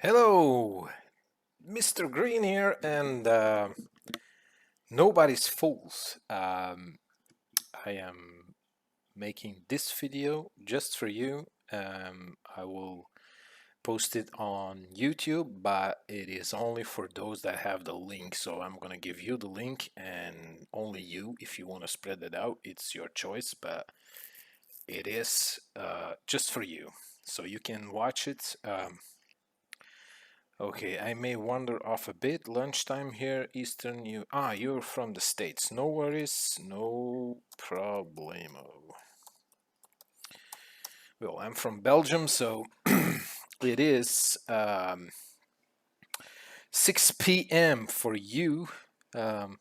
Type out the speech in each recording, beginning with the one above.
Hello, Mr. Green here, and nobody's fools. I am making this video just for you. I will post it on YouTube, but it is only for those that have the link. So I'm gonna give you the link, and only you, if you want to spread it out, it's your choice. But it is just for you, so you can watch it. Okay, I may wander off a bit. Lunchtime here, Eastern. You're from the States. No worries, no problemo. Well, I'm from Belgium, so it is 6 p.m. for you, um,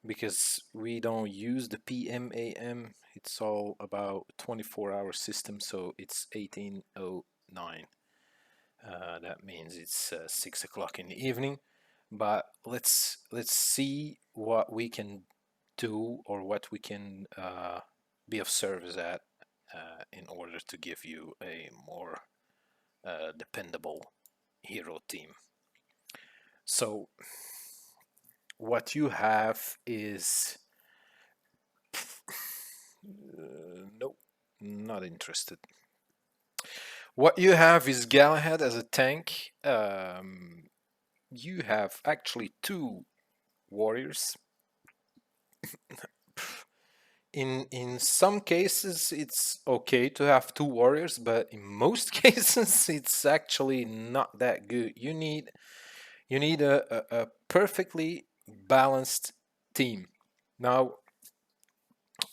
because we don't use the PM AM. It's all about 24-hour system, so it's 1809. That means it's 6 o'clock in the evening. But let's see what we can do or what we can be of service at in order to give you a more dependable hero team. So what you have is nope, not interested. What you have is Galahad as a tank. You have actually two warriors. In some cases it's okay to have two warriors, but in most cases it's actually not that good. You need a perfectly balanced team. Now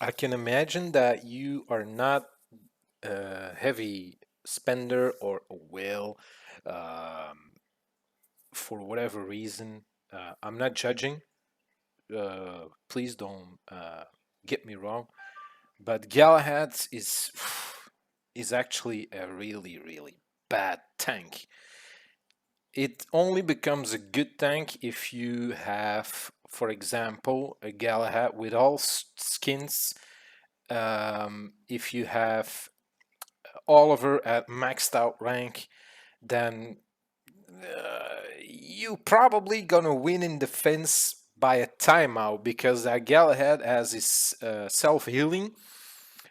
I can imagine that you are not a heavy spender or a whale, um, for whatever reason. I'm not judging. Please don't get me wrong. But Galahad is actually a really bad tank. It only becomes a good tank if you have, for example, a Galahad with all skins. If you have Oliver at maxed out rank, then you probably gonna win in defense by a timeout because Galahad has his self-healing.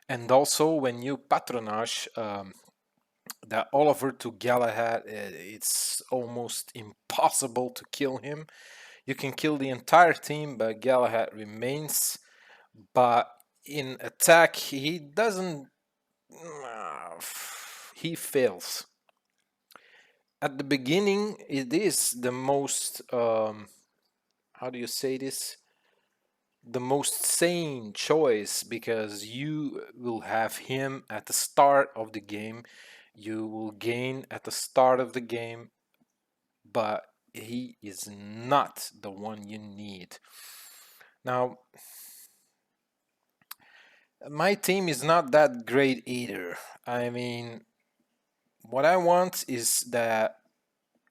And also, when you patronage that Oliver to Galahad, it's almost impossible to kill him. You can kill the entire team, but Galahad remains. But in attack, he doesn't. He fails. At the beginning, it is the most. How do you say this? The most sane choice because you will have him at the start of the game. You will gain at the start of the game, but he is not the one you need. Now, my team is not that great either. I mean, what I want is that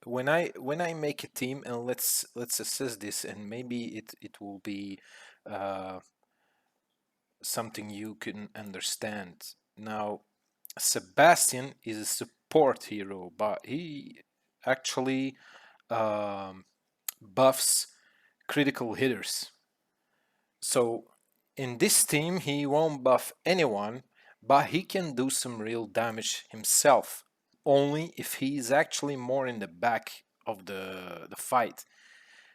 when I make a team, and let's assess this, and maybe it will be uh, something you can understand. Now, Sebastian is a support hero, but he actually um, buffs critical hitters. So in this team, he won't buff anyone, but he can do some real damage himself, only if he's actually more in the back of the fight.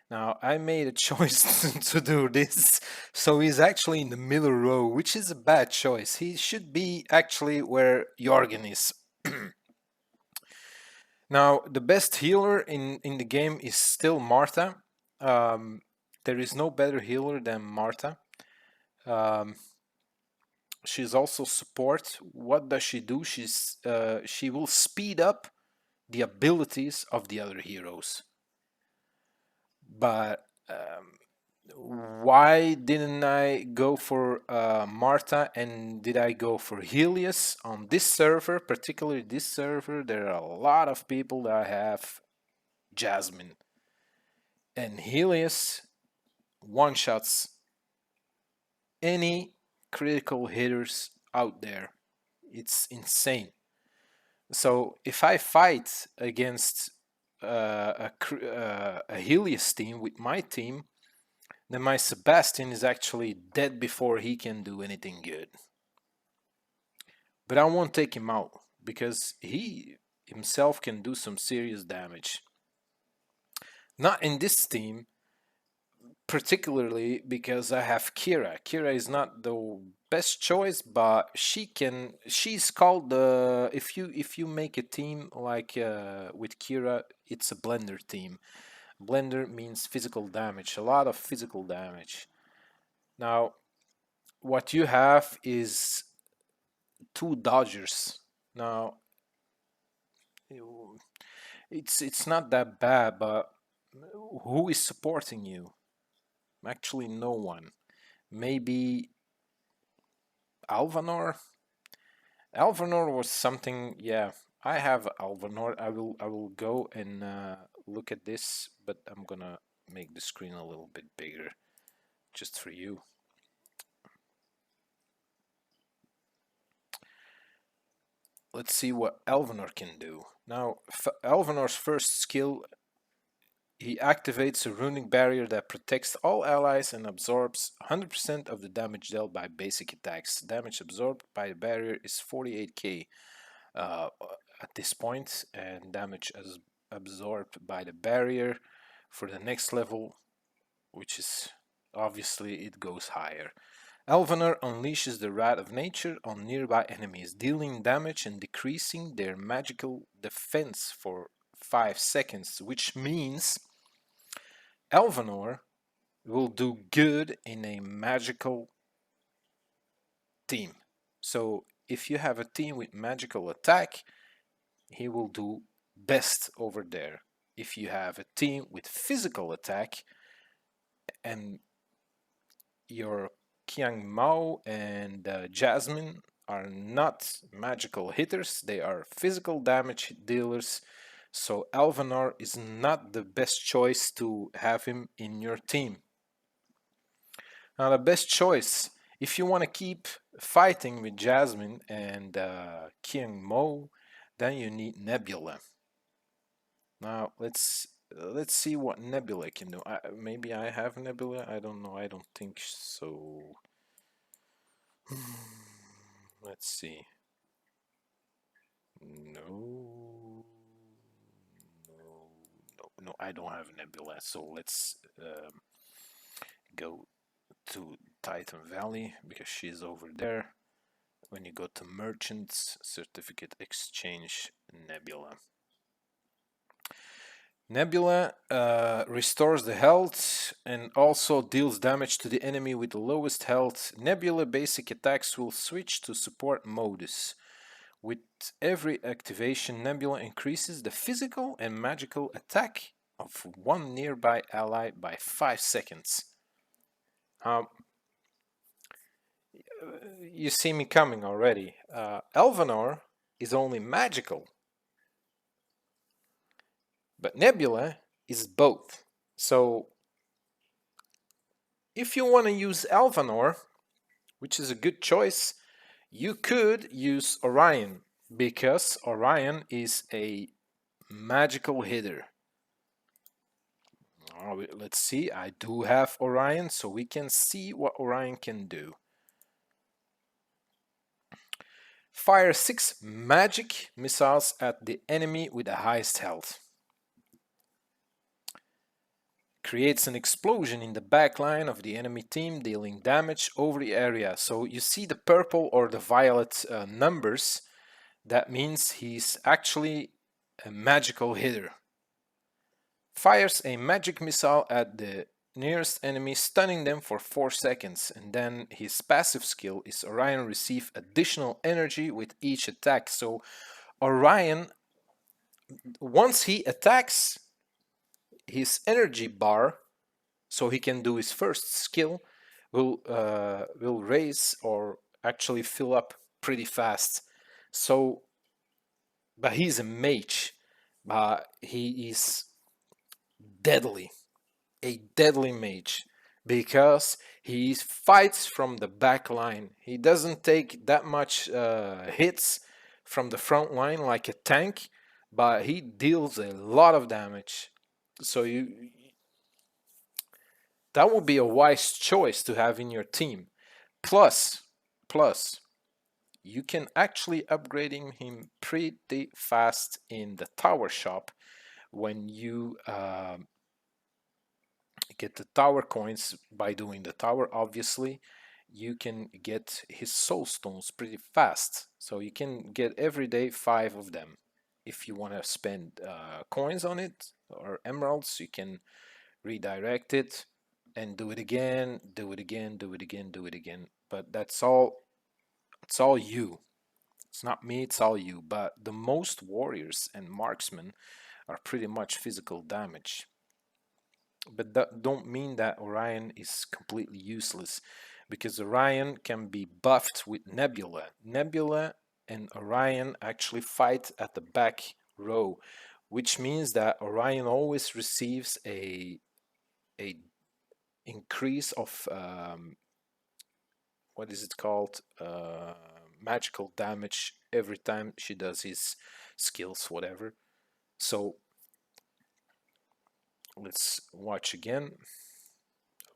Now, I made a choice to do this, so he's actually in the middle row, which is a bad choice. He should be actually where Jorgen is. Now, the best healer in the game is still Martha. Um, there is no better healer than Martha. Um, she's also support. What does she do? She will speed up the abilities of the other heroes. But why didn't I go for Marta and did I go for Helios on this server? Particularly this server, there are a lot of people that have Jasmine, and Helios one shots any critical hitters out there. It's insane. So if I fight against a Helios team with my team, then my Sebastian is actually dead before he can do anything good. But I won't take him out because he himself can do some serious damage. Not in this team, particularly because I have Kira. Kira is not the best choice, but she's called the if you make a team like with Kira, it's a blender team. Blender means physical damage, a lot of physical damage. Now, what you have is two dodgers. Now, it's not that bad, but who is supporting you? Actually, no one. Maybe Alvanor. Alvanor was something. Yeah, I have Alvanor. I will go and look at this, but I'm gonna make the screen a little bit bigger, just for you. Let's see what Alvanor can do. Now, Alvanor's first skill, he activates a runic barrier that protects all allies and absorbs 100% of the damage dealt by basic attacks. Damage absorbed by the barrier is 48k at this point, and damage as absorbed by the barrier for the next level, which is obviously it goes higher. Alvanor unleashes the Wrath of Nature on nearby enemies, dealing damage and decreasing their magical defense for 5 seconds, which means Alvanor will do good in a magical team. So if you have a team with magical attack, he will do best over there. If you have a team with physical attack and your Qiang Mao and Jasmine are not magical hitters, they are physical damage dealers. So Alvanor is not the best choice to have him in your team. Now the best choice, if you want to keep fighting with Jasmine and Qiang Mo, then you need Nebula. Now let's see what Nebula can do. Maybe I have Nebula. I don't know. I don't think so. Let's see. No, I don't have Nebula. So let's go to Titan Valley because she's over there. When you go to Merchants, Certificate Exchange, Nebula. Nebula restores the health and also deals damage to the enemy with the lowest health. Nebula basic attacks will switch to support modus. With every activation, Nebula increases the physical and magical attack of one nearby ally by 5 seconds. You see me coming already. Alvanor is only magical, but Nebula is both. So if you want to use Alvanor, which is a good choice, you could use Orion, because Orion is a magical hitter. Let's see, I do have Orion, so we can see what Orion can do. Fire 6 magic missiles at the enemy with the highest health. Creates an explosion in the back line of the enemy team, dealing damage over the area. So you see the purple or the violet numbers. That means he's actually a magical hitter. Fires a magic missile at the nearest enemy, stunning them for 4 seconds, and then his passive skill is Orion receive additional energy with each attack. So Orion, once he attacks, his energy bar, so he can do his first skill, will raise or actually fill up pretty fast. So, but he's a mage, but he is deadly, a deadly mage, because he fights from the back line. He doesn't take that much hits from the front line like a tank, but he deals a lot of damage. So that would be a wise choice to have in your team. Plus, plus, you can actually upgrading him pretty fast in the tower shop when you get the tower coins by doing the tower. Obviously, you can get his soul stones pretty fast, so you can get every day 5 of them. If you want to spend coins on it or emeralds, you can redirect it and do it again, do it again, do it again, do it again. But that's all. It's all you. It's not me, it's all you. But the most warriors and marksmen are pretty much physical damage. But that don't mean that Orion is completely useless, because Orion can be buffed with Nebula. Nebula and Orion actually fight at the back row, which means that Orion always receives a increase of what is it called, magical damage every time she does his skills, whatever. So let's watch again.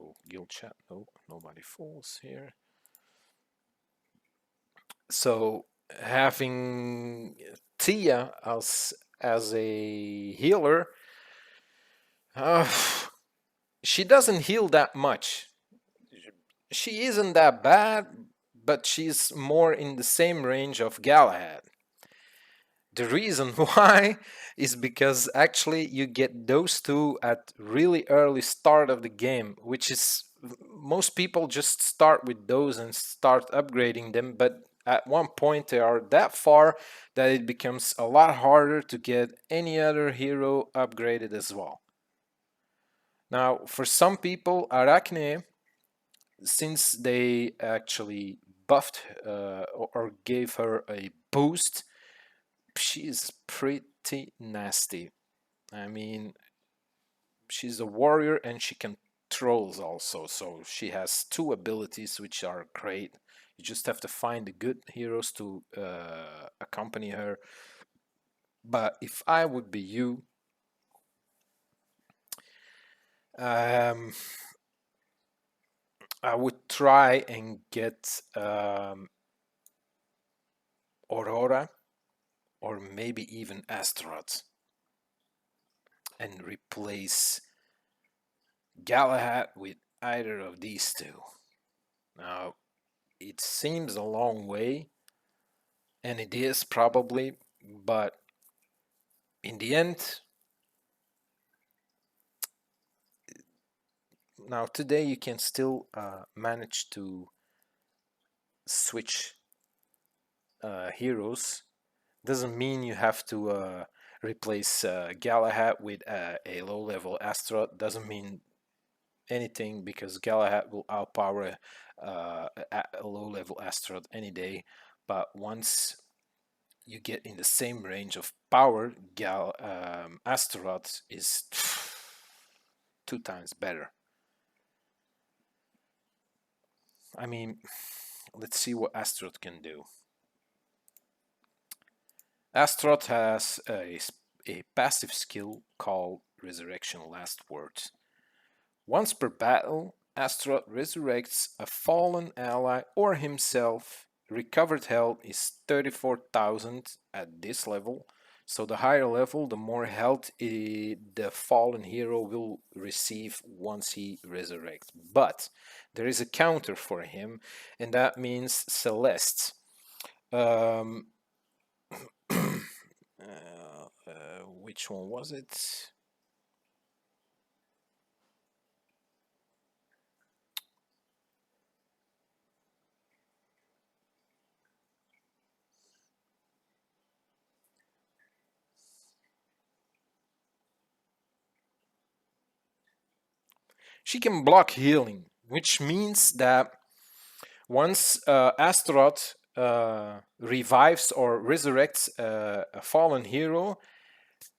Oh, guild chat. No, nobody falls here. So having Tia as a healer, uh, she doesn't heal that much. She isn't that bad, but she's more in the same range of Galahad. The reason why is because actually you get those two at really early start of the game, which is most people just start with those and start upgrading them, but at one point they are that far that it becomes a lot harder to get any other hero upgraded as well. Now, for some people, Arachne, since they actually buffed or gave her a boost, she's pretty nasty. I mean, she's a warrior and she can trolls also, so she has two abilities which are great. You just have to find the good heroes to accompany her. But if I would be you, um, I would try and get Aurora or maybe even Astaroth and replace Galahad with either of these two. Now, it seems a long way, and it is probably, but in the end, now today you can still manage to switch heroes. Doesn't mean you have to replace Galahad with a low level Astaroth. Doesn't mean anything, because Galahad will outpower a low level Astaroth any day. But once you get in the same range of power, Astaroth is 2 times better. I mean, let's see what Astaroth can do. Astaroth has a passive skill called Resurrection Last Words. Once per battle, Astaroth resurrects a fallen ally or himself. Recovered health is 34,000 at this level. So the higher level, the more health the fallen hero will receive once he resurrects. But there is a counter for him, and that means Celeste. Um, which one was it? She can block healing, which means that once Astaroth revives or resurrects a fallen hero,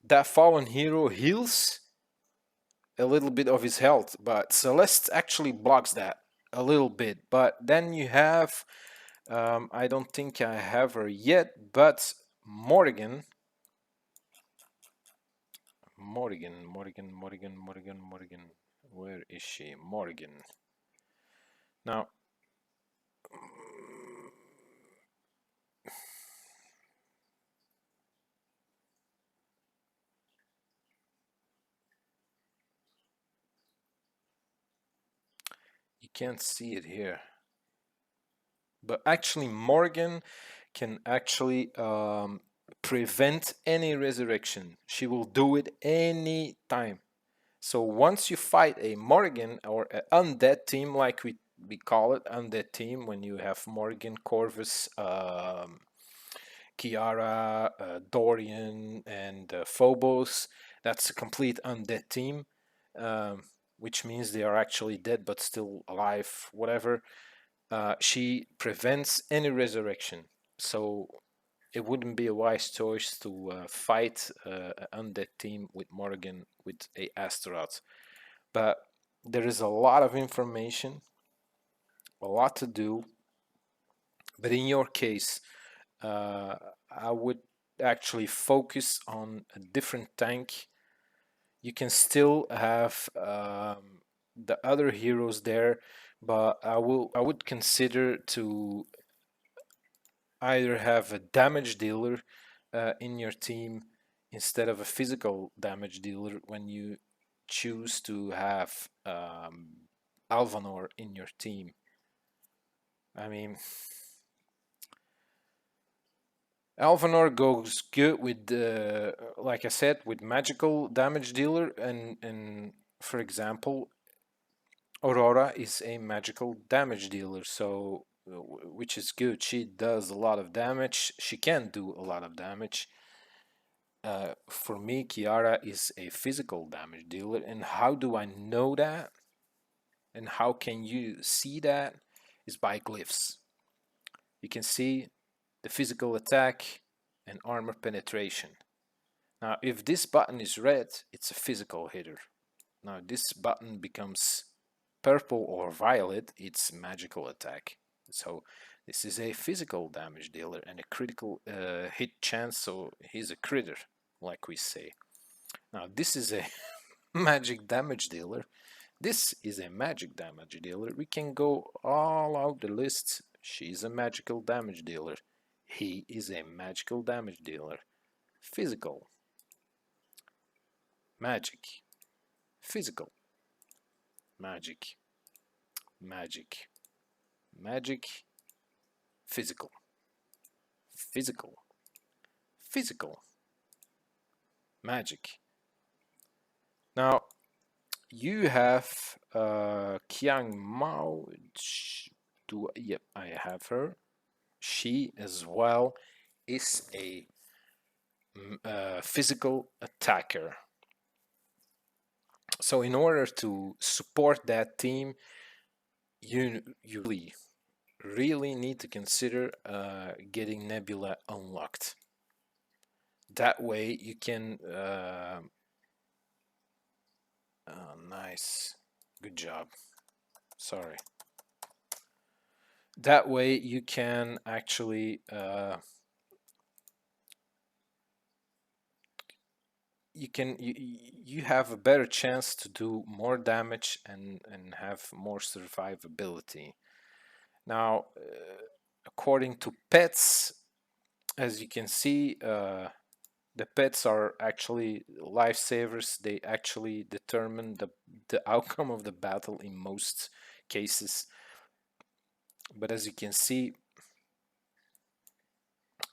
that fallen hero heals a little bit of his health. But Celeste actually blocks that a little bit. But then you have, I don't think I have her yet, but Morrigan. Morgan. Where is she? Morgan. Now, you can't see it here, but actually Morgan can actually prevent any resurrection. She will do it any time. So once you fight a Morgan or an undead team, like we call it, undead team, when you have Morgan, Corvus, Kiara, Dorian, and Phobos, that's a complete undead team, which means they are actually dead but still alive, whatever. She prevents any resurrection. So it wouldn't be a wise choice to fight an undead team with Morgan with a Astaroth. But there is a lot of information, a lot to do. But in your case, I would actually focus on a different tank. You can still have the other heroes there, but I would consider to either have a damage dealer in your team instead of a physical damage dealer when you choose to have Alvanor in your team. I mean, Alvanor goes good with, like I said, with magical damage dealer, and for example, Aurora is a magical damage dealer, so which is good. She does a lot of damage. She can do a lot of damage. For me, Kiara is a physical damage dealer, and how do I know that? And how can you see that? Is by glyphs. You can see the physical attack and armor penetration. Now, if this button is red, it's a physical hitter. Now, this button becomes purple or violet, it's magical attack. So this is a physical damage dealer and a critical hit chance, so he's a critter, like we say. Now, this is a magic damage dealer. This is a magic damage dealer. We can go all out the list. She's a magical damage dealer. He is a magical damage dealer. Physical. Magic. Physical. Magic. Magic. Magic. Physical. Physical. Physical. Magic. Now, you have Qiang Mao. Yep, I have her. She as well is a physical attacker. So in order to support that team, you really need to consider getting Nebula unlocked. That way you can oh, nice, good job, sorry. That way you can actually you have a better chance to do more damage and have more survivability. Now, according to pets, as you can see, the pets are actually lifesavers. They actually determine the outcome of the battle in most cases. But as you can see,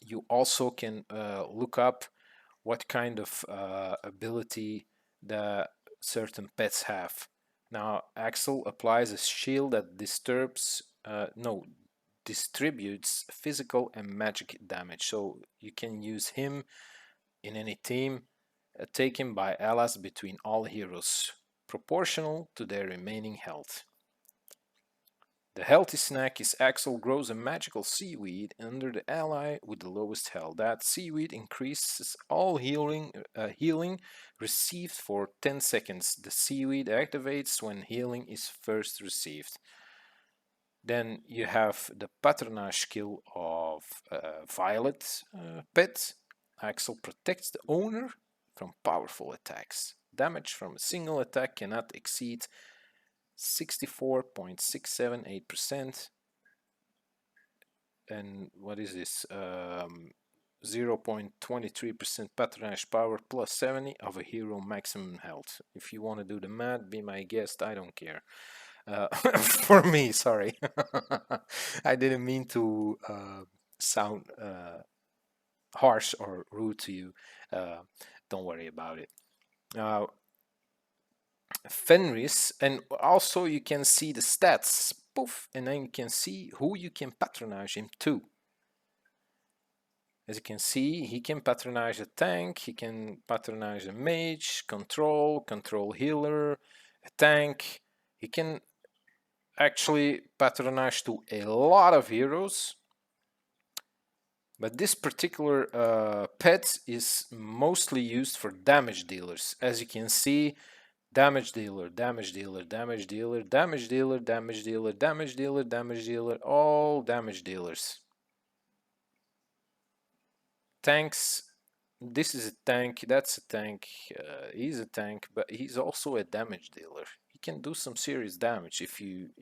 you also can look up what kind of ability the certain pets have. Now, Axel applies a shield that distributes physical and magic damage. So you can use him in any team, taken by allies between all heroes, proportional to their remaining health. The healthy snack is Axel grows a magical seaweed under the ally with the lowest health. That seaweed increases all healing received for 10 seconds. The seaweed activates when healing is first received. Then you have the patronage skill of Violet Pet. Axel protects the owner from powerful attacks. Damage from a single attack cannot exceed 64.678%. And what is this? 0.23% patronage power plus 70 of a hero maximum health. If you want to do the math, be my guest. I don't care. For me, sorry. I didn't mean to sound harsh or rude to you. Don't worry about it. Fenris, and also you can see the stats, poof, and then you can see who you can patronize him to. As you can see, he can patronize a tank, he can patronize a mage, control healer, a tank. He can actually patronize to a lot of heroes. But this particular pet is mostly used for damage dealers. As you can see, damage dealer, damage dealer, damage dealer, damage dealer, damage dealer, damage dealer, damage dealer, all damage dealers. Tanks, this is a tank, that's a tank, he's a tank, but he's also a damage dealer. He can do some serious damage if you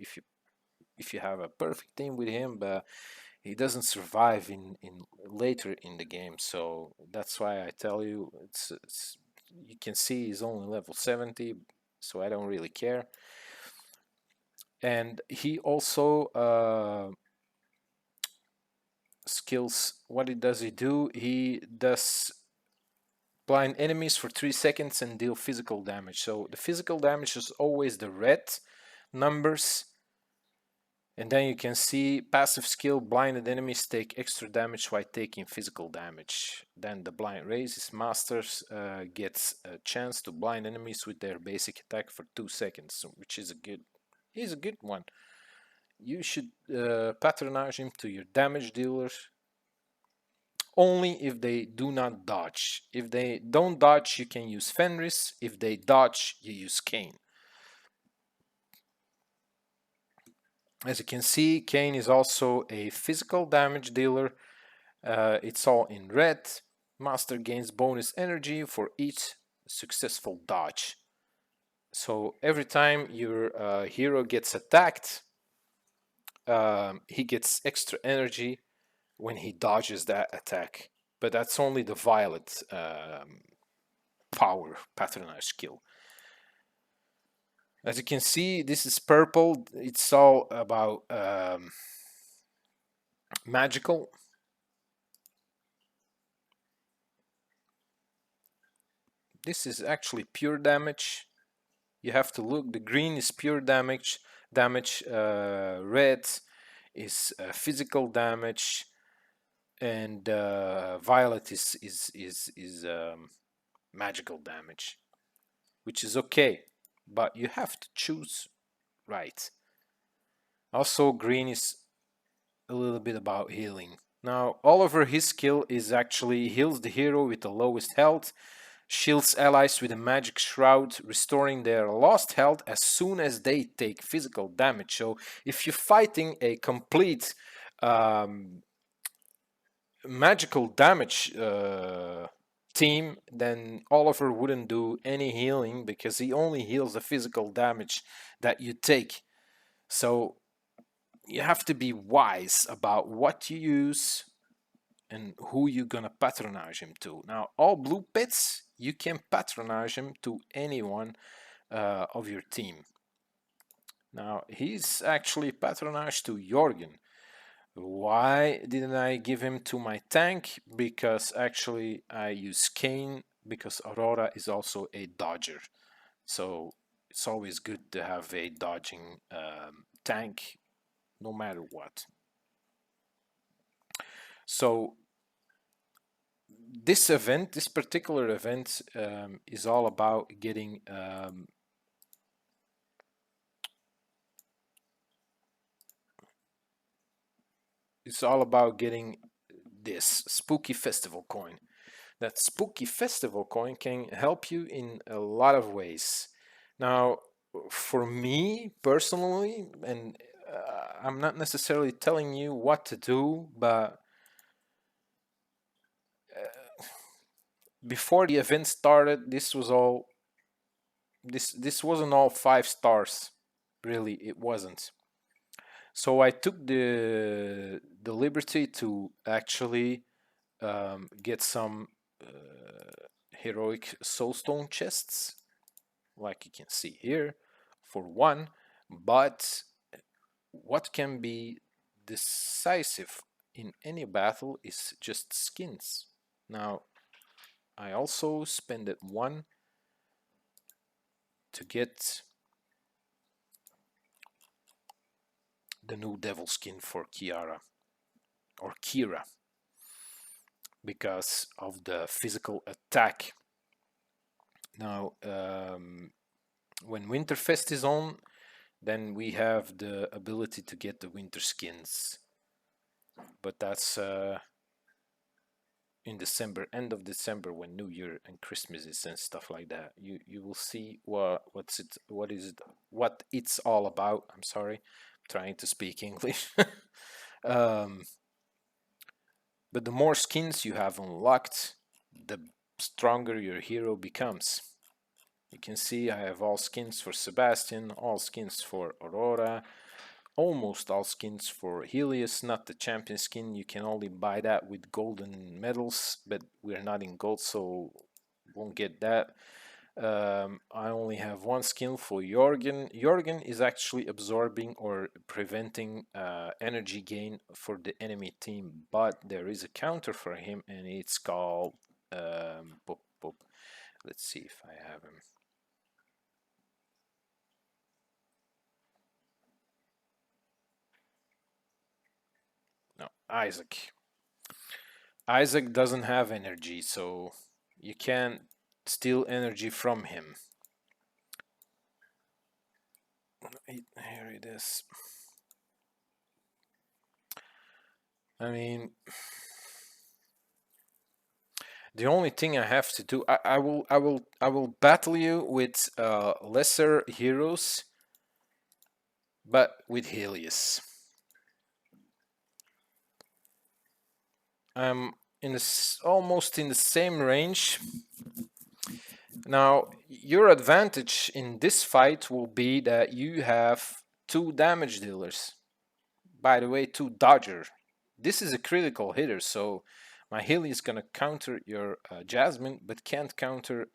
have a perfect team with him, but he doesn't survive in later in the game. So that's why I tell you, it's you can see he's only level 70, so I don't really care. And he also skills, what does he do? He does blind enemies for 3 seconds and deal physical damage. So the physical damage is always the red numbers. And then you can see passive skill, blinded enemies take extra damage while taking physical damage. Then the blind raises masters gets a chance to blind enemies with their basic attack for 2 seconds, which is a good one. You should patronize him to your damage dealers only if they do not dodge. If they don't dodge, you can use Fenris. If they dodge, you use Kayn. As you can see, Kayn is also a physical damage dealer. It's all in red. Master gains bonus energy for each successful dodge. So every time your hero gets attacked, he gets extra energy when he dodges that attack. But that's only the violet power patronage skill. As you can see, this is purple. It's all about magical. This is actually pure damage. You have to look. The green is pure damage. Red is physical damage, and violet is magical damage, which is okay, but you have to choose right. Also, green is a little bit about healing. Now, Oliver, his skill is actually heals the hero with the lowest health, shields allies with a magic shroud, restoring their lost health as soon as they take physical damage. So if you're fighting a complete magical damage team, then Oliver wouldn't do any healing because he only heals the physical damage that you take. So you have to be wise about what you use and who you're gonna patronize him to. Now, all blue pets, you can patronize him to anyone of your team. Now, he's actually patronized to Jorgen. Why didn't I give him to my tank? Because actually I use Kayn because Aurora is also a dodger. So it's always good to have a dodging tank no matter what. So this event, this particular event is all about getting it's all about getting this Spooky Festival coin. That Spooky Festival coin can help you in a lot of ways. Now, for me personally, and I'm not necessarily telling you what to do, but before the event started, this was all this wasn't all 5 stars. Really, it wasn't. So I took the liberty to actually get some heroic soulstone chests, like you can see here, for one. But what can be decisive in any battle is just skins. Now, I also spent one to get the new devil skin for Kiara or Kira because of the physical attack. Now, when Winterfest is on, then we have the ability to get the winter skins. But that's in December, end of December, when New Year and Christmas is and stuff like that. You will see what it's all about. I'm sorry, I'm trying to speak English. But the more skins you have unlocked, the stronger your hero becomes. You can see I have all skins for Sebastian, all skins for Aurora, almost all skins for Helios, not the champion skin. You can only buy that with golden medals, but we're not in gold, so won't get that. I only have one skill for Jorgen. Jorgen is actually absorbing or preventing energy gain for the enemy team, but there is a counter for him, and it's called. Boop, boop. Let's see if I have him. No, Isaac. Isaac doesn't have energy, so you can't steal energy from him. Here it is. I mean, the only thing I have to do, I will battle you with lesser heroes, but with Helios. I'm almost in the same range. Now, your advantage in this fight will be that you have 2 damage dealers. By the way, 2 dodger. This is a critical hitter, so my Healy is gonna counter your Jasmine, but can't counter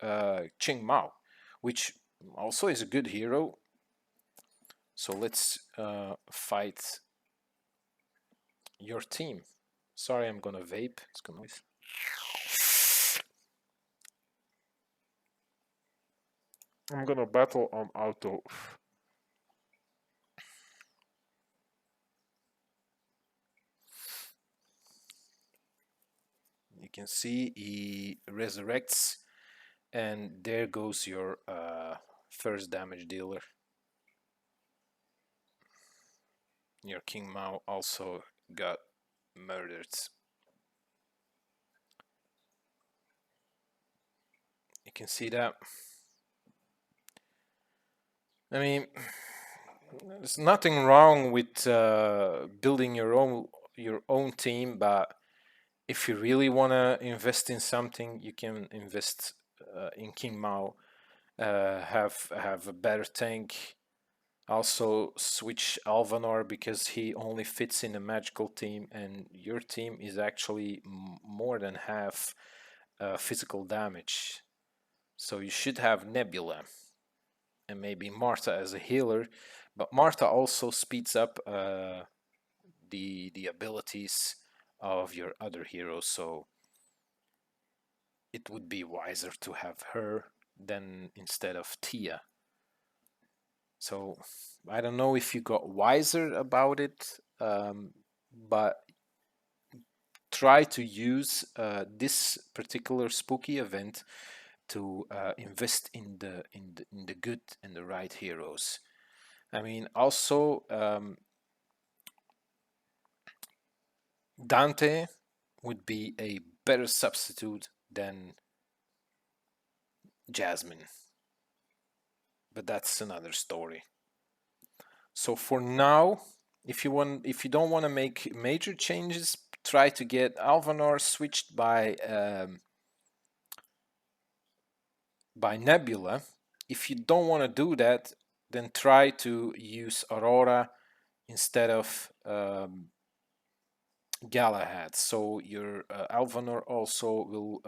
Ching Mao, which also is a good hero. So let's fight your team. Sorry, I'm gonna vape. It's gonna. I'm gonna battle on auto. You can see he resurrects, and there goes your first damage dealer. Your King Mao also got murdered. You can see that. I mean, there's nothing wrong with building your own team, but if you really want to invest in something, you can invest in King Mao. Have a better tank. Also switch Alvanor because he only fits in a magical team, and your team is actually more than half physical damage. So you should have Nebula and maybe Martha as a healer, but Martha also speeds up the abilities of your other heroes. So it would be wiser to have her than instead of Tia. So I don't know if you got wiser about it, but try to use this particular spooky event to invest in the good and the right heroes. I mean, also Dante would be a better substitute than Jasmine, but that's another story. So for now, if you don't want to make major changes, try to get Alvanor switched by by Nebula. If you don't want to do that, then try to use Aurora instead of Galahad. So your Alvanor also will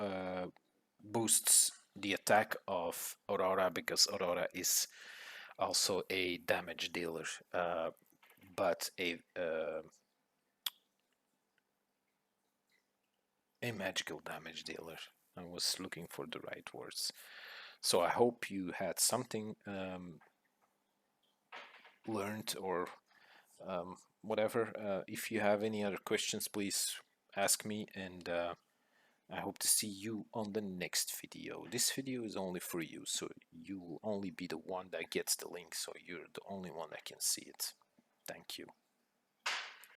boosts the attack of Aurora, because Aurora is also a damage dealer, but a magical damage dealer. I was looking for the right words. So I hope you had something learned, or whatever. If you have any other questions, please ask me, and I hope to see you on the next video. This video is only for you, so you will only be the one that gets the link, so you're the only one that can see it. Thank you.